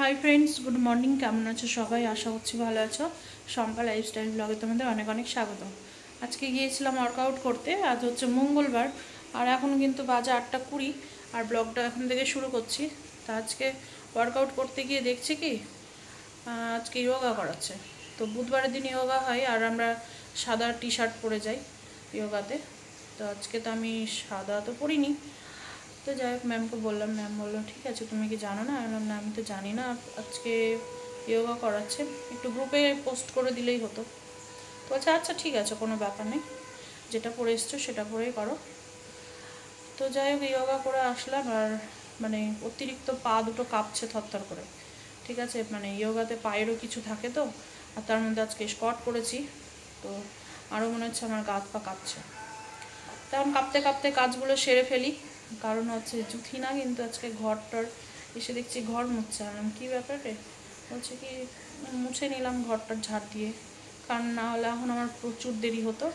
Hi friends good morning केमन आछो सबाई आशा करछि भालो आछो शम्पा लाइफस्टाइल ब्लगे तोमादेर अनेक अनेक स्वागत। आज के गिয়েছিলাম ওয়ার্কআউট করতে। आज হচ্ছে मंगलबार और এখন কিন্তু বাজে 8:20 और ব্লগটা এখন থেকে শুরু করছি। তো আজকে ওয়ার্কআউট করতে গিয়ে দেখছি কি আজকে যোগা করাচ্ছে। তো বুধবারের দিন যোগা হয় আর আমরা সাদা টি শার্ট পরে যাই যোগাতে। তো আজকে তো আমি সাদা তো পরিনি। तो যাই হোক ম্যামকে বললাম, ম্যাম বললো ঠিক আছে তুমি কি জানো না? বললাম না আমি তো জানি না, আজকে যোগা করাচ্ছে, একটু গ্রুপে পোস্ট করে দিলেই হতো। তো আচ্ছা আচ্ছা ঠিক আছে কোনো ব্যাপার নেই, যেটা পরে এসছো সেটা পরেই করো। তো যাই হোক যোগা করে আসলাম আর মানে অতিরিক্ত পা দুটো কাঁপছে থরথর করে। ঠিক আছে মানে যোগাতে পায়েরও কিছু থাকে তো, আর তার মধ্যে আজকে স্কোয়াট করেছি তো আরও মনে হচ্ছে আমার গা হাত পা কাঁপছে। তখন কাঁপতে কাঁপতে কাজগুলো সেরে ফেলি। কারণ হচ্ছে জুথি না কিন্তু আজকে ঘরটার এসে দেখছি ঘর মুছছে। আমি কী ব্যাপারে বলছে কি মুছে নিলাম ঘরটার ঝাড় দিয়ে, কারণ না হলে এখন আমার প্রচুর দেরি হতো।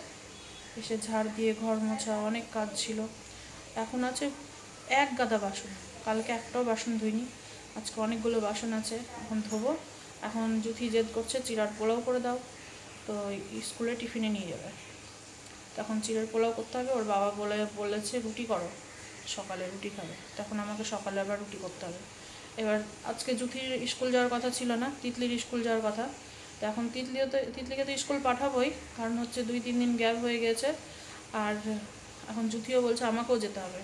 এসে ঝাড় দিয়ে ঘর মোছা অনেক কাজ ছিল। এখন আছে এক গাদা বাসন, কালকে একটাও বাসন ধুইনি, আজকে অনেকগুলো বাসন আছে এখন ধোবো। এখন জুথি জেদ করছে চিড়ার পোলাও করে দাও, তো স্কুলে টিফিনে নিয়ে যাবে। তখন চিড়ের পোলাও করতে হবে। ওর বাবা বলেছে রুটি করো, সকালে রুটি খাবে, তখন আমাকে সকালে আবার রুটি করতে হবে। এবার আজকে জুথির স্কুল যাওয়ার কথা ছিল না, তিতলির স্কুল যাওয়ার কথা। তো এখন তিতলিকে তো স্কুল পাঠাবোই, কারণ হচ্ছে 2-3 দিন গ্যাপ হয়ে গেছে। আর এখন জুথিও বলছে আমাকেও যেতে হবে।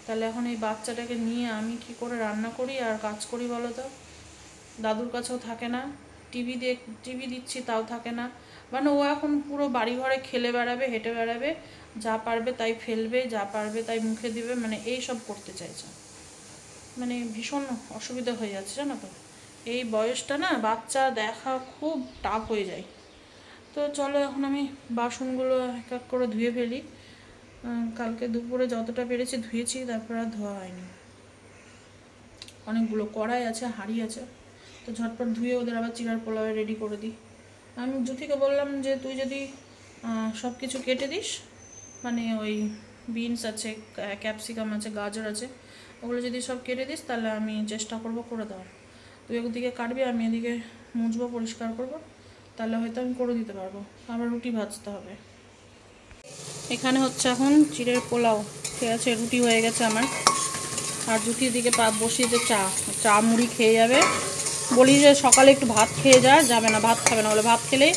তাহলে এখন এই বাচ্চাটাকে নিয়ে আমি কি করে রান্না করি আর কাজ করি বলো তো? দাদুর কাছেও থাকে না, টিভি দিচ্ছি তাও থাকে না। মানে ও এখন পুরো বাড়ি ঘরে খেলে বেড়াবে, হেঁটে বেড়াবে, যা পারবে তাই ফেলবে, যা পারবে তাই মুখে দিবে, মানে এই সব করতে চাইছে। মানে ভীষণ অসুবিধা হয়ে যাচ্ছে জানো তো। এই বয়সটা না বাচ্চা দেখা খুব টাফ হয়ে যায়। তো চলো এখন আমি বাসনগুলো এক এক করে ধুয়ে ফেলি। কালকে দুপুরে যতটা পেরেছি ধুয়েছি, তারপর আর ধোয়া হয়নি। অনেকগুলো কড়াই আছে, হাঁড়ি আছে, তো ঝটপট ধুয়ে ওদের আবার চিড়ার পোলাও রেডি করে দিই। আমি জুথিকে বললাম যে তুই যদি সব কিছু কেটে দিস, মানে ওই বিনস আছে, ক্যাপসিকাম আছে, গাজর আছে, ওগুলো যদি সব কেটে দিস তাহলে আমি চেষ্টা করব করে দেওয়ার। তুই ওদিকে কাটবি, আমি এদিকে মুছবো, পরিষ্কার করব, তাহলে হয়তো আমি করে দিতে পারবো। আবার রুটি ভাজতে হবে। এখানে হচ্ছে এখন চিড়ের পোলাও, ঠিক আছে, রুটি হয়ে গেছে আমার। আর জুথির দিকে বসিয়েছে চা মুড়ি খেয়ে যাবে। বলি যে সকালে একটু ভাত খেয়ে যাবে না, ভাত খাবে না, বলে ভাত খেলেই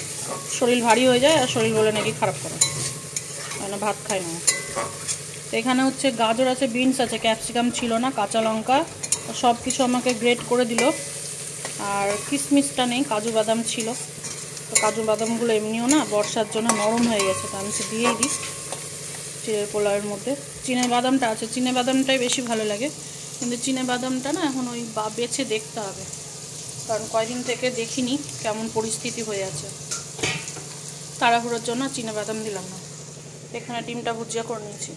শরীর ভারী হয়ে যায় আর শরীর বলে নাকি খারাপ করে, মানে ভাত খায় না। তো এখানে হচ্ছে গাজর আছে, বিনস আছে, ক্যাপসিকাম ছিল না, কাঁচা লঙ্কা, সব কিছু আমাকে গ্রেট করে দিল। আর কিশমিশটা নেই, কাজু বাদাম ছিল। তো কাজু বাদামগুলো এমনিও না বর্ষার জন্য নরম হয়ে গেছে, তো আমি সে দিয়েই দিই চিড়ের পোলাওয়ের মধ্যে। চিনে বাদামটা আছে, চিনে বাদামটাই বেশি ভালো লাগে, কিন্তু চিনে বাদামটা না এখন ওই বেছে দেখতে হবে, কারণ কয়দিন থেকে দেখিনি কেমন পরিস্থিতি হয়ে আছে। তাড়াহুড়োর জন্য চিনে বাদাম দিলাম না। এখানে ডিমটা ভুজিয়া করে নিয়েছি।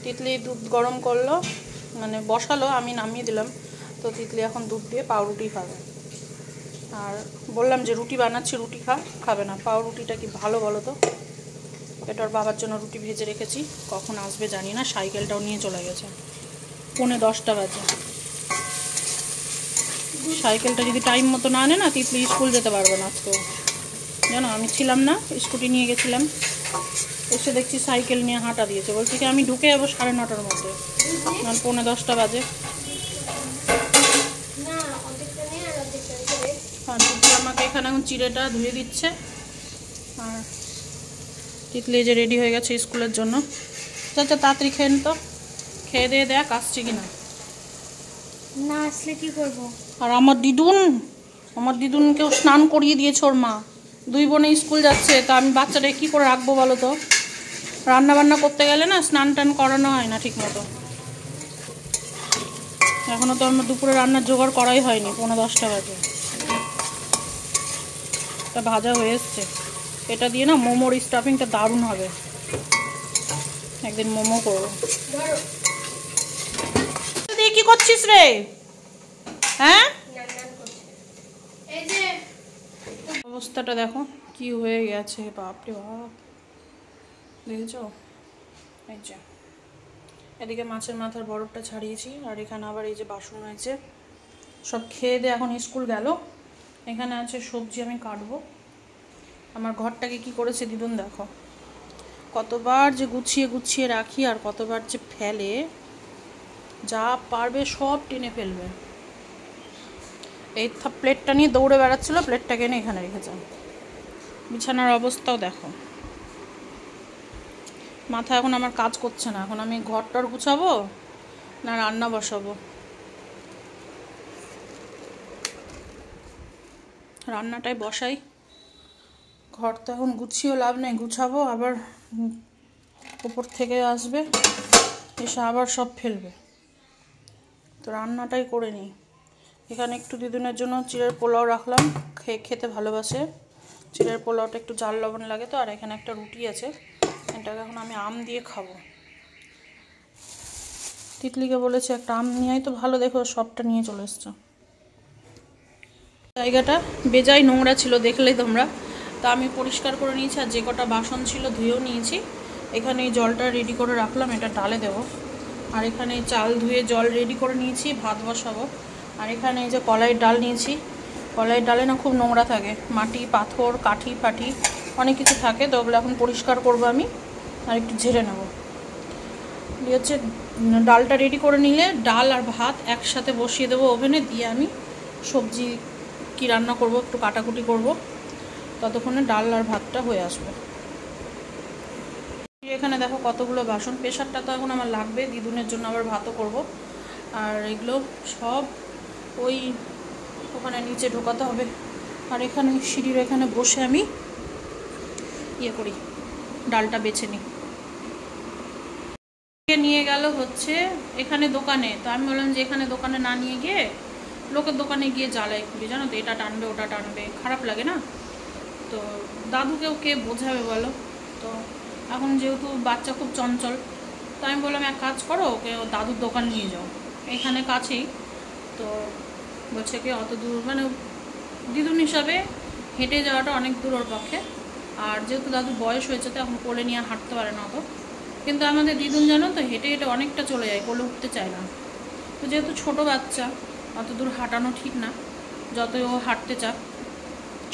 তিতলি দুধ গরম করলো, মানে বসালো, আমি নামিয়ে দিলাম। তো তিতলি এখন দুধ দিয়ে পাউরুটি খাবে। আর বললাম যে রুটি বানাচ্ছি, রুটি খাবে না, পাউরুটিটা কি ভালো বলো তো। এটা ওর বাবার জন্য রুটি ভেজে রেখেছি, কখন আসবে জানি না, সাইকেলটাও নিয়ে চলে গেছে। 9:45 বাজে। সাইকেলটা যদি টাইম মতো না আনে না, তিতলি স্কুল যেতে পারবে না আজকে। জানো আমি ছিলাম না, স্কুটি নিয়ে গেছিলাম, এসে দেখছি সাইকেল নিয়ে হাঁটা দিয়েছে। বলছে কি আমি ঢুকে যাবো 9:30টার মধ্যে, 9:45 বাজে। আর দিদি আমাকে এখানে এখন চিড়েটা ধুয়ে দিচ্ছে। আর তিতলি যে রেডি হয়ে গেছে স্কুলের জন্য। আচ্ছা তাড়াতাড়ি খেয়ে তো, খেয়ে দিয়ে দেখ আসছে কিনা। না আসলে কি করবো? আর আমার দিদুনকেও স্নান করিয়ে দিয়েছে ওর মা। 2 বোনে স্কুল যাচ্ছে, তা আমি বাচ্চাটাকে কী করে রাখবো বলো তো? রান্না বান্না করতে গেলে না স্নান টান করানো হয় না ঠিক মতো। এখনও তো আমার দুপুরে রান্নার জোগাড় করাই হয়নি, 9:45 বাজে। এটা ভাজা হয়ে এসছে, এটা দিয়ে না মোমোর স্টাফিংটা দারুণ হবে, একদিন মোমো করবো। দিয়ে কি করছিস রে? হ্যাঁ অবস্থাটা দেখো কি হয়ে গেছে, বাপরে বাপ, দেখেছো? এই যে এদিকে মাছের মাথার বরফটা ছাড়িয়েছি, আর এখানে আবার এই যে বাসন হয়েছে, সব খেয়ে দিয়ে এখন স্কুল গেল। এখানে আছে সবজি, আমি কাটবো। আমার ঘরটাকে কি করেছে দিদুন দেখো, কতবার যে গুছিয়ে গুছিয়ে রাখি আর কতবার যে ফেলে, যা পারবে সব টেনে ফেলবে। এই প্লেটটা নিয়ে দৌড়ে বেড়াচ্ছিল, প্লেটটাকে এনে এখানে রেখেছে। বিছানার অবস্থাও দেখো। মাথা এখন আমার কাজ করছে না, এখন আমি ঘরটার গুছাবো না রান্না বসাবো। রান্নাটাই বসাই, ঘর তো এখন গুছিয়েও লাভ নেই, গুছাবো আবার উপর থেকে আসবে এসে আবার সব ফেলবে। তো রান্নাটাই করে নিই। এখানে একটু দিদুনের জন্য চিড়ের পোলাও রাখলাম, খেতে ভালোবাসে। চিড়ের পোলাওটা একটু জাল লবণ লাগে তো। আর এখানে একটা রুটি আছে, এটাকে এখন আমি আম দিয়ে খাবো। তিতলিকে বলেছে একটা আম নিয়ে আয়, তো ভালো, দেখো সবটা নিয়ে চলে এসছো। জায়গাটা বেজায় নোংরা ছিল, দেখলেই তোমরা। তা আমি পরিষ্কার করে নিয়েছি, আর যে কটা বাসন ছিল ধুয়েও নিয়েছি। এখানে এই জলটা রেডি করে রাখলাম, এটা ডালে দেবো। আর এখানে চাল ধুয়ে জল রেডি করে নিয়েছি, ভাত বসাবো। আর এখানে এই যে কলাইয়ের ডাল নিয়েছি। কলাইয়ের ডালে না খুব নোংরা থাকে, মাটি পাথর কাঠি ফাটি অনেক কিছু থাকে, তো ওগুলো এখন পরিষ্কার করবো আমি, আর একটু ঝেড়ে নেবো। দিয়ে হচ্ছে ডালটা রেডি করে নিলে ডাল আর ভাত একসাথে বসিয়ে দেবো ওভেনে, দিয়ে আমি সবজি কি রান্না করব একটু কাটাকুটি করব, ততক্ষণে ডাল আর ভাতটা হয়ে আসবে। এখানে দেখো কতগুলো বাসন, প্রেশারটা তো এখন আমার লাগবে, দিদুনের জন্য আবার ভাতও করব। আর এগুলো সব ওই ওখানে নিচে ঢোকাতে হবে। আর এখানে সিঁড়ির এখানে বসে আমি ইয়ে করি, ডালটা বেছে নিই। নিয়ে গেল হচ্ছে এখানে দোকানে, তো আমি বললাম যে এখানে দোকানে না নিয়ে গিয়ে লোকের দোকানে গিয়ে জ্বালাই খুলি, জানো তো, এটা টানবে ওটা টানবে, খারাপ লাগে না। তো দাদুকেও কে বোঝাবে বলো। তো এখন যেহেতু বাচ্চা খুব চঞ্চল, তো আমি বললাম এক কাজ করো, ওকে দাদুর দোকান নিয়ে যাও, এখানে কাছেই। তো বলছে কি অত দূর, মানে দিদুন হিসাবে হেঁটে যাওয়াটা অনেক দূর ওর পক্ষে। আর যেহেতু দাদুর বয়স হয়েছে, তো এখন কোলে নিয়ে হাঁটতে পারে না অত। কিন্তু আমাদের দিদুন জানো তো হেঁটে হেঁটে অনেকটা চলে যায়, কোলে উঠতে চায় না। তো যেহেতু ছোটো বাচ্চা, অত দূর হাঁটানো ঠিক না, যতই ও হাঁটতে চাক,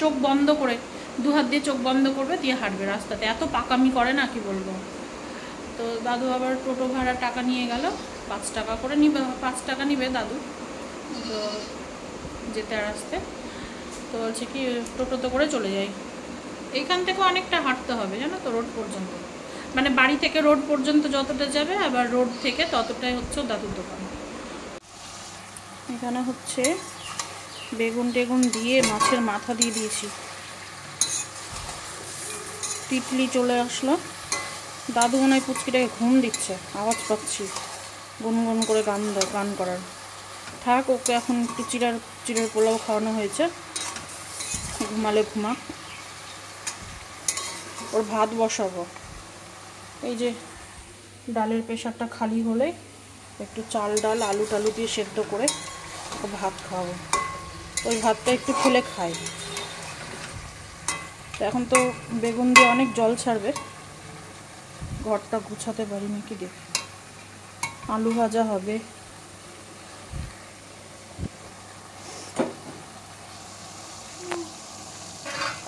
চোখ বন্ধ করে, দু হাত দিয়ে চোখ বন্ধ করবে দিয়ে হাঁটবে রাস্তাতে, এত পাকামি করে না কি বলবো। তো দাদু আবার টোটো ভাড়া টাকা নিয়ে গেল, 5 টাকা করে নিবে, 5 টাকা নিবে দাদু তো যেতে আর আসতে। তো বলছে কি টোটোতে করে চলে যাই। এইখান থেকে অনেকটা হাঁটতে হবে জানো তো, রোড পর্যন্ত, মানে বাড়ি থেকে রোড পর্যন্ত যতটা যাবে, আবার রোড থেকে ততটাই হচ্ছে দাদুর দোকান। এখানে হচ্ছে বেগুন টেগুন দিয়ে মাছের মাথা দিয়ে দিয়েছি। তিতলি চলে আসলো, দাদু মনে হয় পুচকিটাকে ঘুম দিচ্ছে, আওয়াজ পাচ্ছি গুনগুন করে গান করার। থাক, ওকে এখন একটু চিড়ের পোলাও খাওয়ানো হয়েছে, ঘুমালে ঘুমাক। ওর ভাত বসাবো, এই যে ডালের প্রেশারটা খালি হলে একটু চাল ডাল আলু টালু দিয়ে সেদ্ধ করে ও ভাত খাওয়াবো। ওই ভাতটা একটু খেলে খাই। তো এখন তো বেগুন দিয়ে অনেক জল ছাড়বে, ঘরটা গুছাতে পারি নাকি দেখি। আলু ভাজা হবে।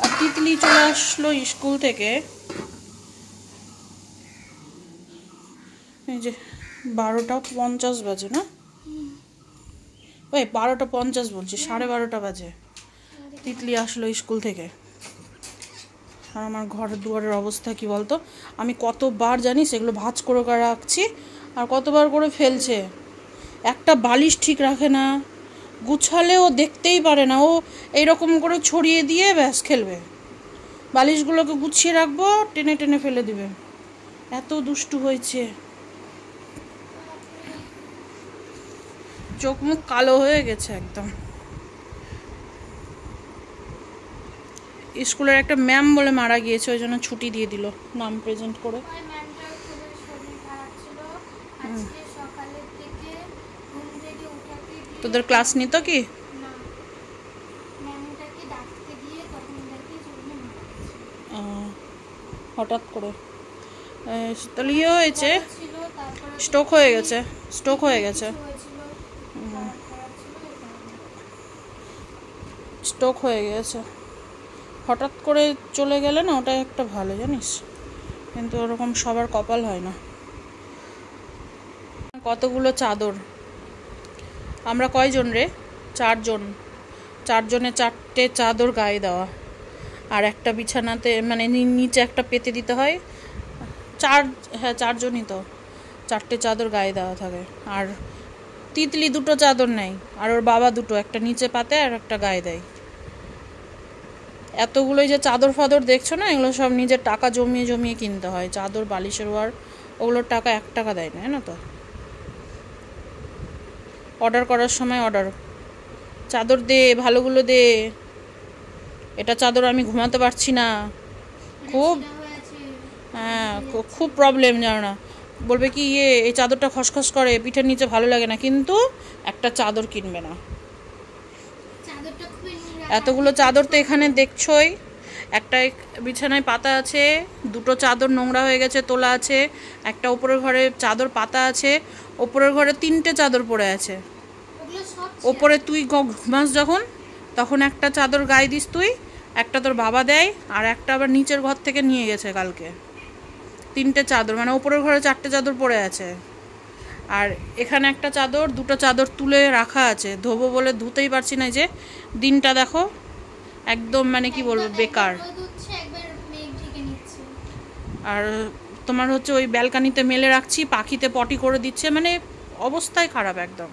আর তিতলি চলে আসলো স্কুল থেকে, এই যে 12:50 বাজে না, ওই 12:50 বলছি, 12:30 বাজে তিতলি আসলো স্কুল থেকে। আর আমার ঘর দুয়ারের অবস্থা কি বলতো, আমি কতবার জানি সেগুলো ভাঁজ করে রাখছি, আর কতবার করে ফেলছে। একটা বালিশ ঠিক রাখে না, গুছালেও দেখতেই পারে না, ও এইরকম করে ছড়িয়ে দিয়ে ব্যাস খেলবে। বালিশগুলোকে গুছিয়ে রাখবো, টেনে টেনে ফেলে দিবে, এত দুষ্টু হয়েছে। চোখ মুখ কালো হয়ে গেছে একদম। স্কুলের একটা ম্যাম বলে মারা গিয়েছে, ওই জন্য ছুটি দিয়ে দিল নাম প্রেজেন্ট করে। তোদের ক্লাস নিত কি? হঠাৎ করে তাহলে ইয়ে হয়েছে, স্ট্রোক হয়ে গেছে। স্ট্রোক হয়ে গেছে। হঠাৎ করে চলে গেলে না ওটাই একটা ভালো, জানিস, কিন্তু ওরকম সবার কপাল হয় না। কতগুলো চাদর, আমরা কয়জন রে? 4 জন। 4 জনে 4টে চাদর গায়ে দেওয়া, আর একটা বিছানাতে মানে নিচে একটা পেতে দিতে হয়। 4 জনই তো, 4টে চাদর গায়ে দেওয়া থাকে। আর তিতলি 2টো চাদর নেয়, আর ওর বাবা 2টো, একটা নিচে পাতে আর একটা গায়ে দেয়। এতগুলোই যে চাদর ফাদর দেখছো না, এগুলো সব নিজের টাকা জমিয়ে জমিয়ে কিনতে হয়। চাদর, বালিশের ওয়ার, ওগুলোর টাকা 1 টাকা দেয় না, না তো। অর্ডার করার সময় অর্ডার, চাদর দে, ভালোগুলো দে, এটা চাদর আমি ঘুমাতে পারছি না, খুব হ্যাঁ খুব প্রবলেম, জানো না। বলবে কি এই চাদরটা খসখস করে, পিঠের নিচে ভালো লাগে না, কিন্তু একটা চাদর কিনবে না। এতগুলো চাদর তো এখানে দেখছোই, একটা বিছানায় পাতা আছে, 2টো চাদর নোংরা হয়ে গেছে তোলা আছে, একটা ওপরের ঘরে চাদর পাতা আছে, ওপরের ঘরে 3টে চাদর পড়ে আছে। ওপরে তুই ঘুমাস যখন, তখন একটা চাদর গায়ে দিস তুই, একটা তোর বাবা দেয়, আর একটা আবার নিচের ঘর থেকে নিয়ে গেছে কালকে। 3টে চাদর, মানে ওপরের ঘরে 4টে চাদর পড়ে আছে, আর এখানে একটা চাদর, 2টো চাদর তুলে রাখা আছে, ধোবো বলে ধুতেই পারছি না। যে দিনটা দেখো, একদম মানে কি বলবো, বেকার। আর তোমার হচ্ছে ওই ব্যালকানিতে মেলে রাখছি, পাখিতে পটি করে দিচ্ছে, মানে অবস্থাই খারাপ একদম।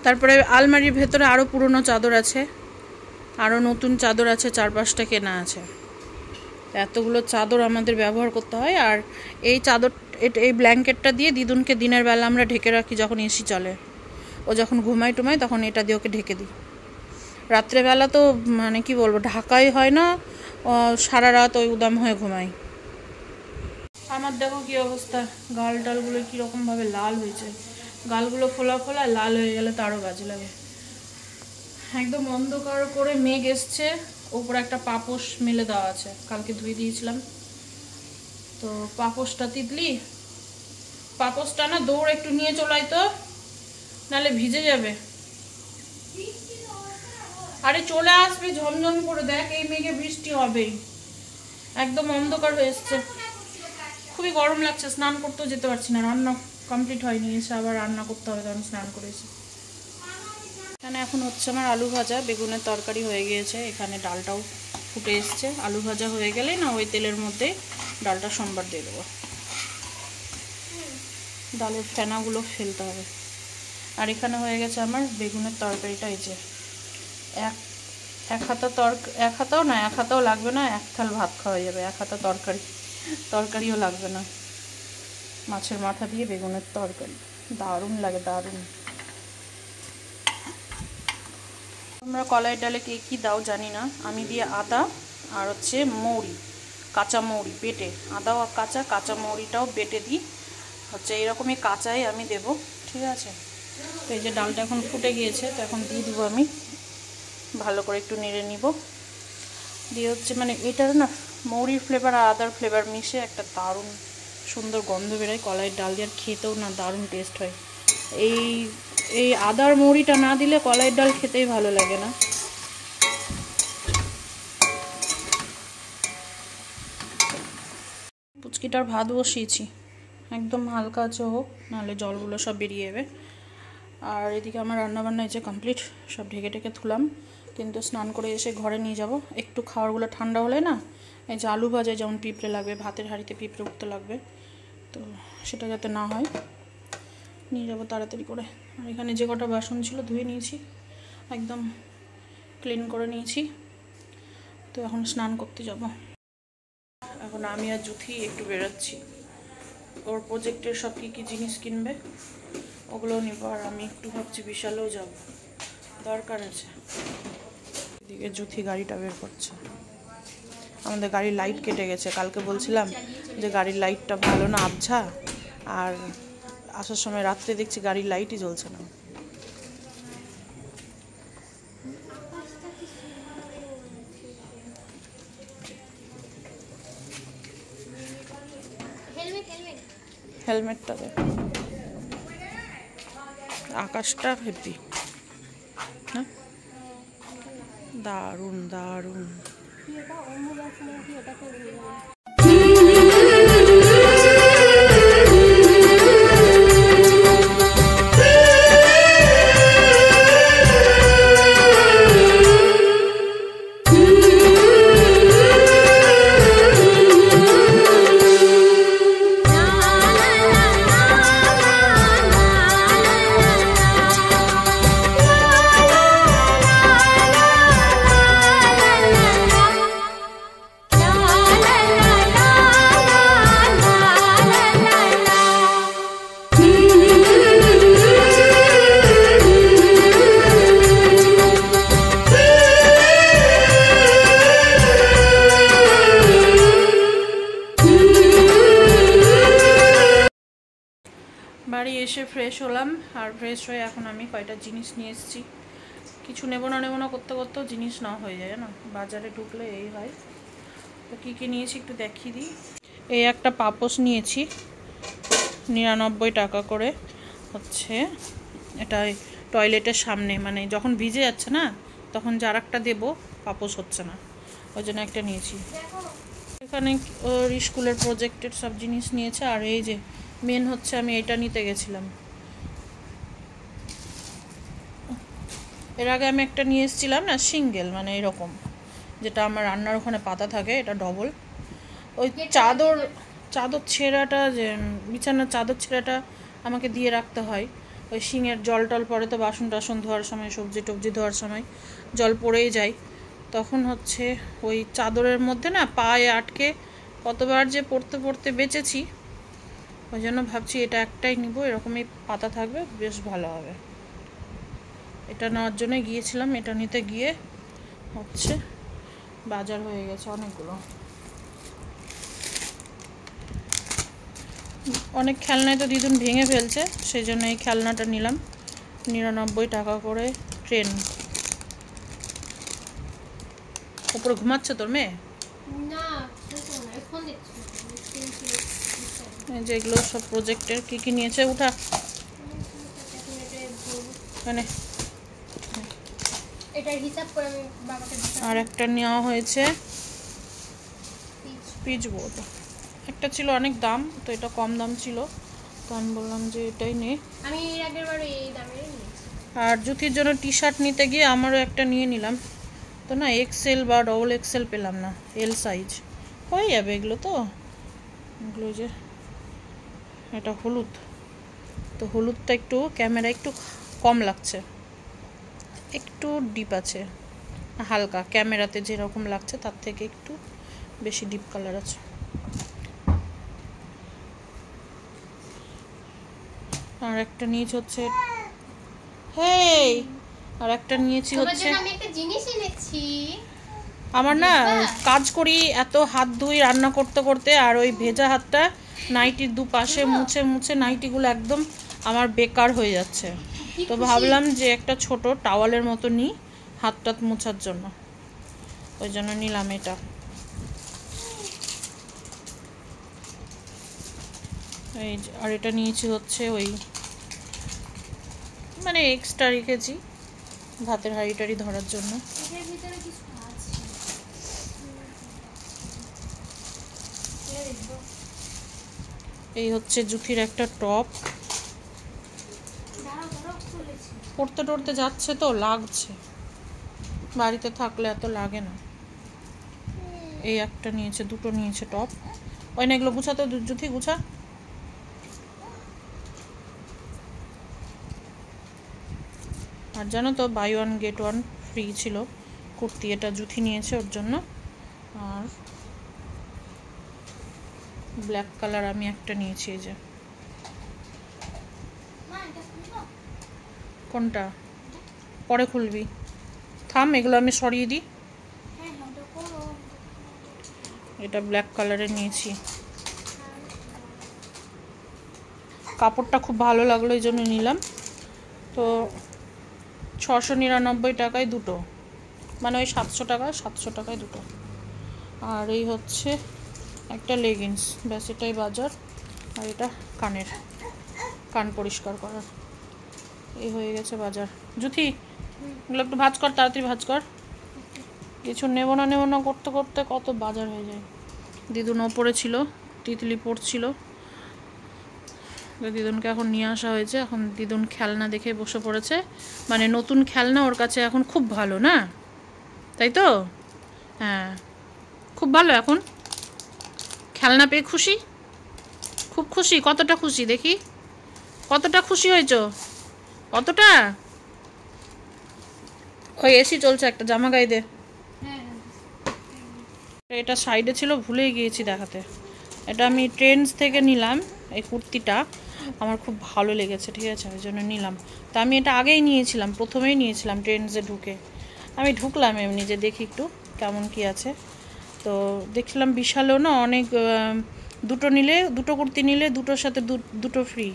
তারপরে আলমারির ভেতরে আরও পুরনো চাদর আছে, আরও নতুন চাদর আছে, 4-5টা কেনা আছে। এতগুলো চাদর আমাদের ব্যবহার করতে হয়। আর এই চাদর, এই ব্ল্যাঙ্কেটটা দিয়ে দিদুনকে দিনের বেলা আমরা ঢেকে রাখি, যখন এসি চলে, ও যখন ঘুমায় টুমায় তখন এটা দিয়ে ওকে ঢেকে দিই। রাত্রেবেলা তো মানে কি বলবো, ঢাকাই হয় না, সারা রাত ওই উদাম হয়ে ঘুমাই। আমার দেখো কি অবস্থা, গাল টালগুলো কীরকমভাবে লাল হয়েছে, গালগুলো ফোলা ফোলা, লাল হয়ে গেলে তো আরও বাজে লাগে। একদম অন্ধকার করে মেঘ এসছে, ওপরে একটা পাপোশ মেলে দেওয়া আছে, কালকে ধুয়ে দিয়েছিলাম। তো পাপোশটা তিতলি, পাপোশটা না দৌড় একটু নিয়ে চলাই তো, নাহলে ভিজে যাবে। আরে চলে আসবে, ঝমঝম করে দেখ, এই মেঘে বৃষ্টি হবেই, একদম অন্ধকার হয়ে এসছে, খুবই গরম লাগছে, স্নান করতেও যেতে পারছি না, রান্না কমপ্লিট হয়নি, এসে আবার রান্না করতে হবে, তখন স্নান করেছি। এখানে এখন হচ্ছে আমার আলু ভাজা, বেগুনের তরকারি হয়ে গিয়েছে, এখানে ডালটাও ফুটে এসছে। আলু ভাজা হয়ে গেলে না ওই তেলের মধ্যে ডালটা সম্বার দিয়ে দেবো, ডালের ফেনাগুলো ফেলতে হবে। আর এখানে হয়ে গেছে আমার বেগুনের তরকারিটা, এই যে এক হাতাও লাগবে না, 1 থাল ভাত খাওয়া যাবে, 1 হাতা তরকারিও লাগবে না। মাছের মাথা দিয়ে বেগুনের তরকারি দারুণ লাগে, দারুণ। তোমরা কলাই ডালে কে কী দাও জানি না, আমি দিয়ে আদা আর হচ্ছে মৌরি, কাঁচা মৌরি বেটে, আদাও কাঁচা মৌরিটাও বেটে দিই, হচ্ছে এইরকমই কাঁচাই আমি দেব, ঠিক আছে। তো এই যে ডালটা এখন ফুটে গিয়েছে, তো এখন দিয়ে দিব আমি, ভালো করে একটু নেড়ে নিব, দিয়ে হচ্ছে মানে এটার না মৌরির ফ্লেভার আর আদার ফ্লেভার মিশে একটা দারুণ সুন্দর গন্ধ বেরোয় কলাইয়ের ডাল দিয়ে, আর খেতেও না দারুণ টেস্ট হয়। এই আদার মৌরিটা না দিলে কলাইয়ের ডাল খেতেই ভালো লাগে না। পুচকিটার ভাত বসিয়েছি, একদম হালকা আছে হোক, নাহলে জলগুলো সব বেরিয়ে যাবে। আর এদিকে আমার রান্নাবান্না এই যে কমপ্লিট, সব ঢেকে ঢেকে থুলাম, কিন্তু স্নান করে এসে ঘরে নিয়ে যাব। একটু খাবারগুলো ঠান্ডা হলে না, এই যে আলু ভাজায় যেমন পিঁপড়ে লাগবে, ভাতের হাঁড়িতে পিঁপড়ে উঠতে লাগবে, তো সেটা যাতে না হয় নিয়ে যাব তাড়াতাড়ি করে। আর এখানে যে কটা বাসন ছিল ধুয়ে নিয়েছি, একদম ক্লিন করে নিয়েছি। তো এখন স্নান করতে যাব। এখন আমি আর জুথি একটু বেরোচ্ছি, ওর প্রজেক্টের সব কী জিনিস কিনবে ওগুলোও নিব, আর আমি একটু ভাবছি বিশালেও যাব, দরকার আছে। এদিকে জুথি গাড়িটা বের করছে, আমাদের গাড়ির লাইট কেটে গেছে, কালকে বলছিলাম যে গাড়ির লাইটটা ভালো না, আবছা, আর আসার সময় রাত্রে দেখছি গাড়ির লাইটই জ্বলছে না। হেলমেটটা দে, আকাশটা হেভি। হ্যাঁ, দারুণ দারুণ। বাড়ি এসে ফ্রেশ হলাম, আর ফ্রেশ হয়ে এখন আমি কয়টা জিনিস নিয়ে এসেছি। কিছু নেবো না করতে করতেও জিনিস না হয়ে যায় না, বাজারে ঢুকলে এই হয়। তো কী কী নিয়েছি একটু দেখিয়ে দিই। এই একটা পাপোশ নিয়েছি 99 টাকা করে, হচ্ছে এটা টয়লেটের সামনে, মানে যখন ভিজে যাচ্ছে না তখন যার একটা দেবো, পাপোশ হচ্ছে না, ওই জন্য একটা নিয়েছি। এখানে ওর স্কুলের প্রজেক্টের সব জিনিস নিয়েছে। আর এই যে মেন হচ্ছে আমি এটা নিতে গেছিলাম, এর আগে আমি একটা নিয়ে এসেছিলাম না সিঙ্গেল, মানে এরকম, যেটা আমার রান্নার ওখানে পাতা থাকে, এটা ডবল। ওই চাদর ছেঁড়াটা, যে বিছানার চাদর ছেঁড়াটা আমাকে দিয়ে রাখতে হয়, ওই শিঙের জল টল পরে তো বাসন টাসন ধোয়ার সময়, সবজি টবজি ধোয়ার সময় জল পড়েই যায়, তখন হচ্ছে ওই চাদরের মধ্যে না পায়ে আটকে কতবার যে পড়তে পড়তে বেঁচেছি, ওই জন্য ভাবছি এটা একটাই নিব, এরকমই পাতা থাকবে, বেশ ভালো হবে। এটা নেওয়ার জন্য গিয়েছিলাম, এটা নিতে গিয়ে হচ্ছে বাজার হয়ে গেছে অনেকগুলো। অনেক খেলনায় তো দিদুন ভেঙে ফেলছে, সেই জন্য এই খেলনাটা নিলাম 99 টাকা করে। ট্রেন উপরে ঘুমাচ্ছে তোর মেয়ে? যেগুলো সব প্রজেক্টের কি কি নিয়েছে, উঠা মানে। আর একটা নেওয়া হয়েছে পিচ বোর্ড, একটা ছিল অনেক দাম, তো এটা কম দাম ছিল, তো আমি বললাম যে এটাই নে। আর জুতির জন্য টি শার্ট নিতে গিয়ে আমারও একটা নিয়ে নিলাম, তো না এক্সেল বা ডবল এক্সেল পেলাম না, এল সাইজ হয়ে যাবে এগুলো। তো এগুলো যে এটা হলুদ, তো হলুদটা একটু ক্যামেরা একটু কম লাগছে, একটু ডিপ আছে, হালকা ক্যামেরাতে যেরকম লাগছে তার থেকে একটু বেশি ডিপ কালার আছে। আর একটা নিয়েছি হচ্ছে হেই, আর একটা নিয়েছি হচ্ছে, আমি একটা জিনিস এনেছি। আমার না কাজ করি এত, হাত ধুই রান্না করতে করতে, আর ওই ভেজা হাতটা নাইটির দুপাশে মুছে মুছে নাইটিগুলো একদম আমার বেকার হয়ে যাচ্ছে, তো ভাবলাম যে একটা ছোট টাওয়ালের মতো নিই হাত টাত মোছার জন্য, ওই জন্য নিলাম এটা। এই আর এটা নিয়েছি হচ্ছে ওই, মানে এক্সট্রা রেখেছি ভাতের হাঁড়ি টাড়ি ধরার জন্য। এই হচ্ছে জুথির একটা টপ, পড়তে টড়তে যাচ্ছে তো লাগছে, বাড়িতে থাকলে এত লাগে না। এই একটা নিয়েছে, দুটো নিয়েছে টপ, ওই না এগুলো গুছাতে, জুথি গুছা। আর জানো তো buy one get one free ছিল কুর্তি, এটা জুথি নিয়েছে ওর জন্য। আর ব্ল্যাক কালার আমি একটা নিয়েছি, এই যে কোনটা পরে খুলবি, থাম এগুলো আমি সরিয়ে দিই। এটা ব্ল্যাক কালারের নিয়েছি, কাপড়টা খুব ভালো লাগলো এই জন্য নিলাম। তো 699 টাকায় দুটো, মানে ওই 700 টাকায় দুটো। আর এই হচ্ছে একটা লেগিংস, ব্যাস এটাই বাজার। আর এটা কানের, কান পরিষ্কার করার, এই হয়ে গেছে বাজার। জুথি ওগুলো একটু ভাজ কর, তাড়াতাড়ি ভাজ কর। কিছু নেবো না করতে করতে কত বাজার হয়ে যায়। দিদুন ওপরে ছিল, তিতলি পড়ছিল, দিদুনকে এখন নিয়ে আসা হয়েছে। এখন দিদুন খেলনা দেখে বসে পড়েছে, মানে নতুন খেলনা ওর কাছে এখন খুব ভালো, না তাই তো? হ্যাঁ, খুব ভালো এখন খেলনা পেয়ে খুশি, খুব খুশি। কতটা খুশি দেখি, কতটা খুশি হয়েছ, কতটা? ওই এসি চলছে, একটা জামা গায়ে দে। এটা সাইডে ছিল, ভুলেই গিয়েছি দেখাতে। এটা আমি ট্রেন্ডস থেকে নিলাম, এই কুর্তিটা আমার খুব ভালো লেগেছে, ঠিক আছে, ওই জন্য নিলাম। তা আমি এটা আগেই নিয়েছিলাম, প্রথমেই নিয়েছিলাম ট্রেন্ডসে ঢুকে। আমি ঢুকলাম এমনি যে দেখি একটু কেমন কি আছে। তো দেখলাম বিশালও না অনেক, দুটো নিলে, দুটো কুর্তি নিলে দুটোর সাথে দুটো ফ্রি।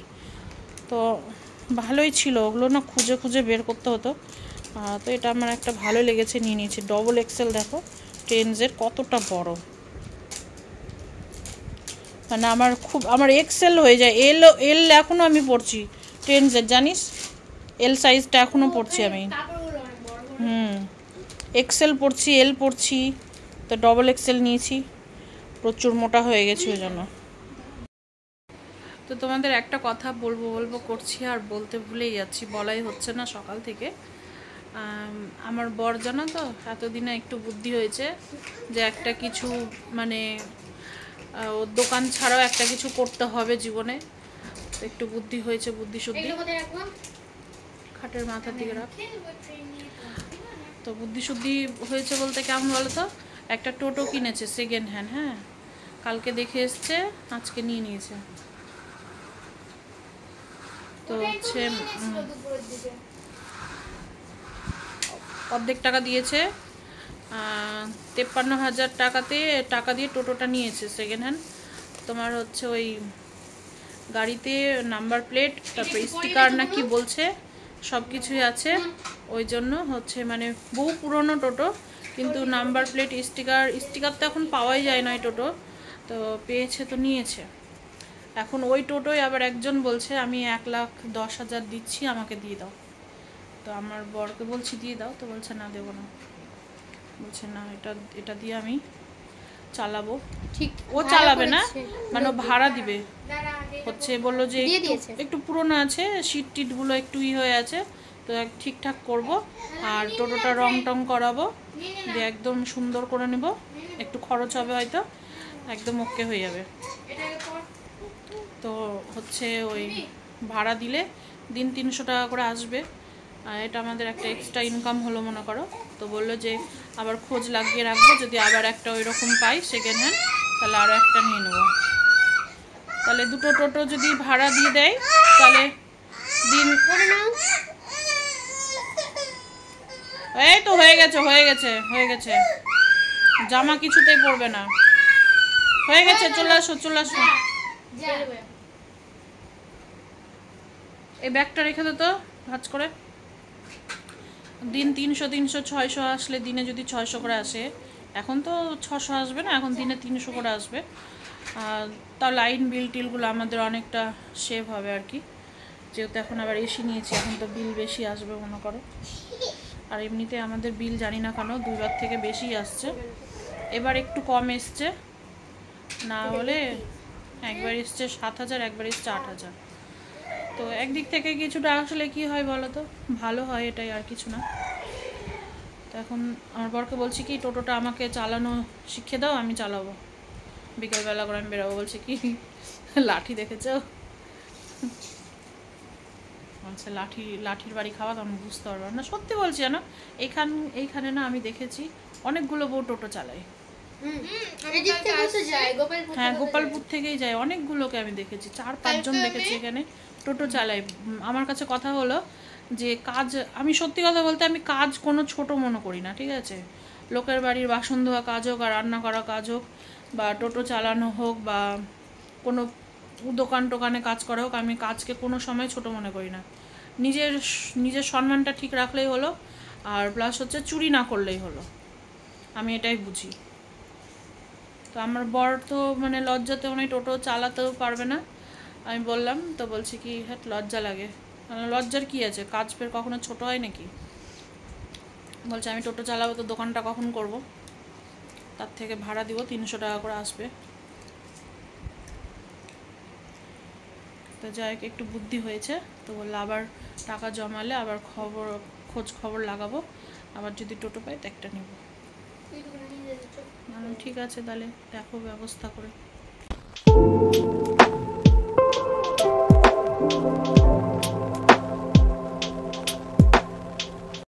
তো ভালোই ছিল, ওগুলো না খুঁজে খুঁজে বের করতে হতো। তো এটা আমার একটা ভালো লেগেছে, নিয়ে নিয়েছি। ডবল এক্সেল, দেখো ট্রেন্ডসের কতটা বড়, মানে আমার এক্সেল হয়ে যায়। এল এখনও আমি পড়ছি ট্রেন্ডসের, জানিস, এল সাইজটা এখনও পড়ছি আমি। এক্সেল পড়ছি, এল পড়ছি, তো ডবল এক্সেল নিয়েছি, প্রচুর মোটা হয়ে গেছে ওই জন্য। তো তোমাদের একটা কথা বলবো করছি, আর বলতে ভুলেই যাচ্ছি, বলাই হচ্ছে না সকাল থেকে। আমার বর জানো তো, এতদিনে একটু বুদ্ধি হয়েছে যে একটা কিছু, মানে ওর দোকান ছাড়াও একটা কিছু করতে হবে জীবনে। তো একটু বুদ্ধি হয়েছে, বুদ্ধি শুদ্ধি খাটের মাথার দিকে রাখ। তো বুদ্ধি শুদ্ধি হয়েছে বলতে কেমন বলো তো, একটা টোটো কিনেছে সেকেন্ড হ্যান্ড। হ্যাঁ, কালকে দেখে এসছে, আজকে নিয়ে নিয়েছে। তো হচ্ছে অর্ধেক টাকা দিয়েছে, 53,000 টাকা দিয়ে টোটোটা নিয়েছে সেকেন্ড হ্যান্ড। তোমার হচ্ছে ওই গাড়িতে নাম্বার প্লেট, তারপর স্টিকার না কি বলছে, সব কিছুই আছে। ওই জন্য হচ্ছে মানে বহু পুরনো টোটো, কিন্তু নাম্বার প্লেট, স্টিকার তো এখন পাওয়াই যায় না এই টোটো। তো পেয়েছে, তো নিয়েছে। এখন ওই টোটোয় আবার একজন বলছে আমি 1,10,000 দিচ্ছি, আমাকে দিয়ে দাও। তো আমার বরকে বলছি দিয়ে দাও, তো বলছে না দেবো না, বলছে না এটা দিয়ে আমি চালাবো। ঠিক ও চালাবে না, মানে ও ভাড়া দিবে। হচ্ছে বললো যে একটু পুরোনো আছে, সিট টিটগুলো একটু হয়ে আছে, তো ঠিকঠাক করব, আর টোটোটা রং টং করাবো, দিয়ে একদম সুন্দর করে নেব। একটু খরচ হবে হয়তো, একদম ওকে হয়ে যাবে। তো হচ্ছে ওই ভাড়া দিলে দিন 300 টাকা করে আসবে, আর এটা আমাদের একটা এক্সট্রা ইনকাম হলো মনে করো। তো বললো যে আবার খোঁজ লাগিয়ে রাখবো, যদি আবার একটা ওই রকম পাই সেকেন্ড হ্যান্ড, তাহলে আরও একটা নিয়ে নেবো। তাহলে দুটো টোটো যদি ভাড়া দিয়ে দেয়, তাহলে দিন, এই তো হয়ে গেছে, জামা কিছুতেই পড়বে না, হয়ে গেছে। চলে আসো এই ব্যাগটা রেখে দো তো ভাঁজ করে। দিন 300 600 আসলে, দিনে যদি 600 করে আসে, এখন তো 600 আসবে না, এখন দিনে 300 করে আসবে। তাও লাইন বিল টিলগুলো আমাদের অনেকটা সেভ হবে আর কি, যেহেতু এখন আবার এসি নিয়েছি, এখন তো বিল বেশি আসবে মনে করো। আর এমনিতে আমাদের বিল জানি না কেন 2বার থেকে বেশি আসছে, এবার একটু কম এসছে, না হলে একবার এসছে 7,000, একবার এসছে 8,000। তো একদিক থেকে কিছুটা আসলে কি হয় বলো তো, ভালো হয়, এটাই আর কিছু না। তো এখন আমার বরকে বলছি কি টোটোটা আমাকে চালানো শিখিয়ে দাও, আমি চালাবো, বিকালবেলা করে আমি বেরোবো। বলছে কি লাঠি দেখেছো, বলছে লাঠির বাড়ি খাওয়া, তখন বুঝতে পারবে না। সত্যি বলছি জানো, এইখানে না আমি দেখেছি অনেকগুলো বউ টোটো চালায়। হ্যাঁ, গোপালপুর থেকেই যায়, অনেকগুলোকে আমি দেখেছি, 4-5 জন দেখেছি এখানে টোটো চালায়। আমার কাছে কথা হলো যে কাজ, আমি সত্যি কথা বলতে আমি কাজ কোনো ছোট মনে করি না, ঠিক আছে। লোকের বাড়ির বাসন ধোয়া কাজ হোক, আর রান্না করা কাজ হোক, বা টোটো চালানো হোক, বা কোনো দোকানে কাজ করা হোক, আমি কাজকে কোনো সময় ছোট মনে করি না। নিজের সম্মানটা ঠিক রাখলেই হলো, আর প্লাস হচ্ছে চুরি না করলেই হলো, আমি এটাই বুঝি। তো আমার বর তো মানে লজ্জাতে উনি টোটো চালাতেও পারবে না। আমি বললাম, তো বলছে কি হ্যাঁ লজ্জা লাগে। লজ্জার কি আছে, কাজ ফের কখনো ছোট হয় নাকি? বলছে আমি টোটো চালাবো, তো দোকানটা কখন করব, তার থেকে ভাড়া দিব, 300 টাকা করে আসবে। তো যাই হোক, একটু বুদ্ধি হয়েছে। তো বললো আবার টাকা জমালে আবার খোঁজ খবর লাগাবো, আবার যদি টোটো পাই তো একটা নেব। ঠিক আছে, তাহলে দেখো ব্যবস্থা করে।